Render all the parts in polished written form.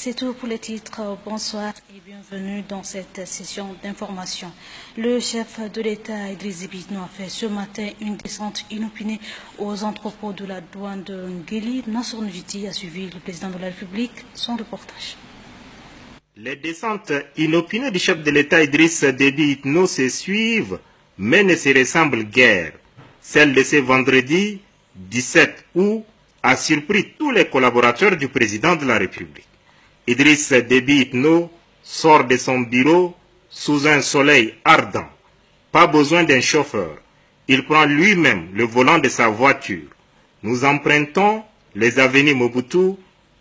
C'est tout pour les titres. Bonsoir et bienvenue dans cette session d'information. Le chef de l'État, Idriss Déby Itno, a fait ce matin une descente inopinée aux entrepôts de la douane de Nguéli. Nassour Njiti a suivi le président de la République. Son reportage. Les descentes inopinées du chef de l'État Idriss Déby Itno se suivent, mais ne se ressemblent guère. Celle de ce vendredi 17 août a surpris tous les collaborateurs du président de la République. Idriss Déby Itno sort de son bureau sous un soleil ardent. Pas besoin d'un chauffeur. Il prend lui-même le volant de sa voiture. Nous empruntons les avenues Mobutu,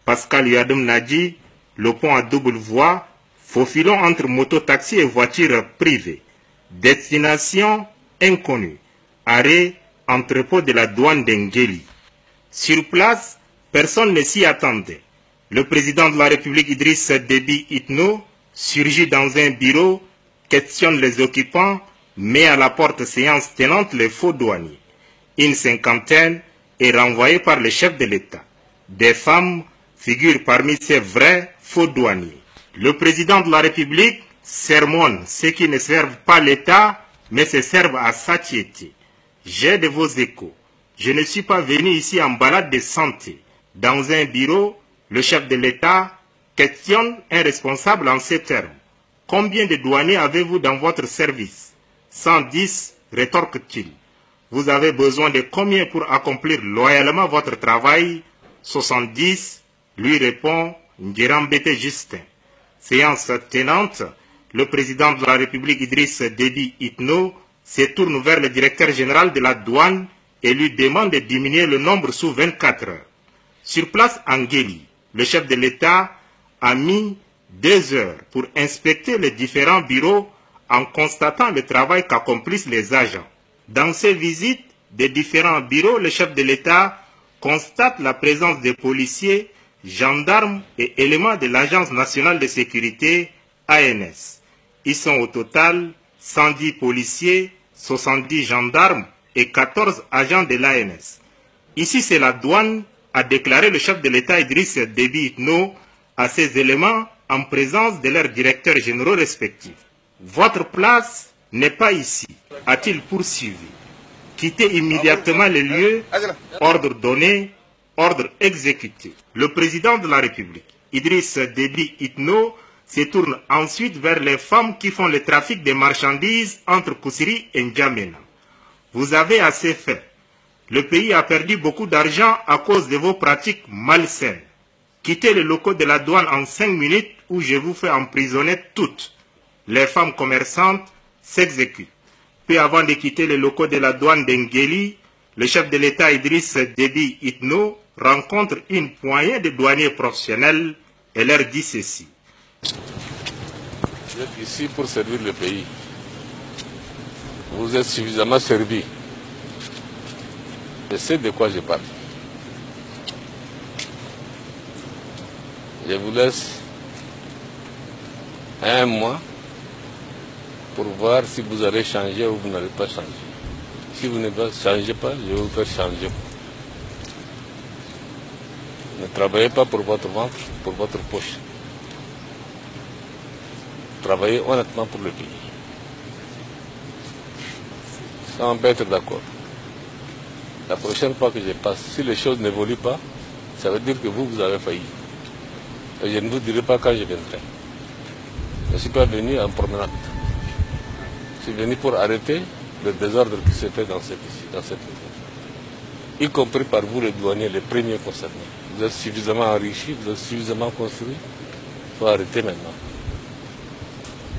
Pascal Yadom Nadji, le pont à double voie, faufilons entre moto-taxi et voitures privées. Destination inconnue. Arrêt, entrepôt de la douane d'Ngéli. Sur place, personne ne s'y attendait. Le président de la République Idriss Déby Itno surgit dans un bureau, questionne les occupants, met à la porte séance tenante les faux douaniers. Une cinquantaine est renvoyée par le chef de l'État. Des femmes figurent parmi ces vrais faux douaniers. Le président de la République sermonne ceux qui ne servent pas l'État, mais se servent à satiété. J'ai de vos échos. Je ne suis pas venu ici en balade de santé. Dans un bureau, le chef de l'État questionne un responsable en ces termes. Combien de douaniers avez-vous dans votre service? 110, rétorque-t-il. Vous avez besoin de combien pour accomplir loyalement votre travail? 70, lui répond Ngérambete Justin. Séance tenante, le président de la République Idriss Déby Itno se tourne vers le directeur général de la douane et lui demande de diminuer le nombre sous 24 heures. Sur place en Nguéli, le chef de l'État a mis 2 heures pour inspecter les différents bureaux en constatant le travail qu'accomplissent les agents. Dans ces visites des différents bureaux, le chef de l'État constate la présence des policiers, gendarmes et éléments de l'Agence nationale de sécurité, ANS. Ils sont au total 110 policiers, 70 gendarmes et 14 agents de l'ANS. Ici, c'est la douane, a déclaré le chef de l'État Idriss Déby Itno à ces éléments en présence de leurs directeurs généraux respectifs. Votre place n'est pas ici, a-t-il poursuivi. Quittez immédiatement les lieux, ordre donné, ordre exécuté. Le président de la République, Idriss Déby Itno, se tourne ensuite vers les femmes qui font le trafic des marchandises entre Koussiri et N'Djamena. Vous avez assez fait. Le pays a perdu beaucoup d'argent à cause de vos pratiques malsaines. Quittez les locaux de la douane en 5 minutes ou je vous fais emprisonner toutes. Les femmes commerçantes s'exécutent. Peu avant de quitter les locaux de la douane d'Ngéli, le chef de l'État Idriss Déby Itno rencontre une poignée de douaniers professionnels et leur dit ceci. Vous êtes ici pour servir le pays. Vous êtes suffisamment servi. Je sais de quoi je parle. Je vous laisse 1 mois pour voir si vous allez changer ou vous n'allez pas changer. Si vous ne changez pas, je vais vous faire changer. Ne travaillez pas pour votre ventre, pour votre poche. Travaillez honnêtement pour le pays. Ça, on peut être d'accord. La prochaine fois que je passe, si les choses n'évoluent pas, ça veut dire que vous avez failli. Et je ne vous dirai pas quand je viendrai. Je ne suis pas venu en promenade. Je suis venu pour arrêter le désordre qui se fait dans cette maison. Y compris par vous, les douaniers, les premiers concernés. Vous êtes suffisamment enrichis, vous êtes suffisamment construits. Il faut arrêter maintenant.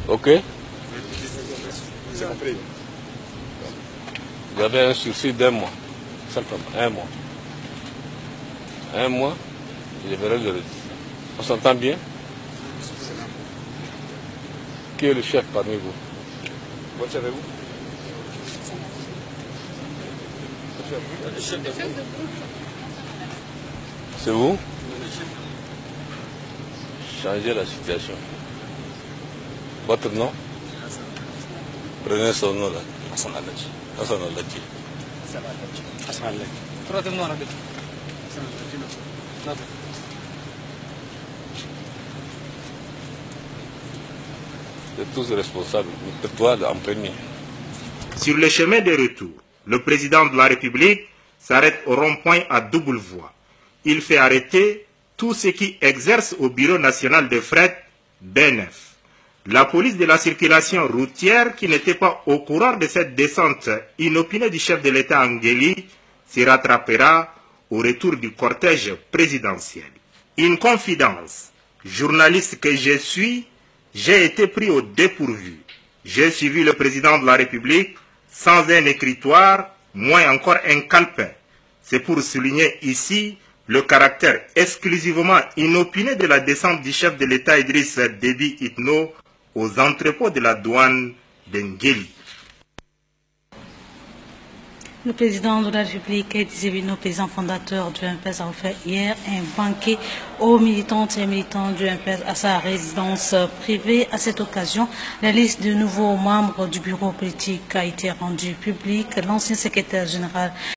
Ok? J'ai compris. Vous avez un sursis d'1 mois. Simplement, 1 mois. 1 mois, je verrai le résultat. On s'entend bien? Qui est le chef parmi vous? Votre chef est vous? C'est vous? Changez la situation. Votre nom? Prenez son nom là. Hassan Aladji. Hassan Aladji. Hassan Aladji. Troisième nom Aladji. Vous êtes tous responsables, toi en premier. Sur le chemin de retour, le président de la République s'arrête au rond-point à double voie. Il fait arrêter tous ceux qui exercent au Bureau national de fret BNF. La police de la circulation routière, qui n'était pas au courant de cette descente inopinée du chef de l'État Nguéli, se rattrapera au retour du cortège présidentiel. Une confidence. Journaliste que je suis, j'ai été pris au dépourvu. J'ai suivi le président de la République sans un écritoire, moins encore un calepin. C'est pour souligner ici le caractère exclusivement inopiné de la descente du chef de l'État Idriss Déby Itno aux entrepôts de la douane de Nguéli. Le président de la République, Idriss Itno, président fondateur du MPS, a offert hier un banquet aux militantes et militants du MPS à sa résidence privée. À cette occasion, la liste de nouveaux membres du bureau politique a été rendue publique. L'ancien secrétaire général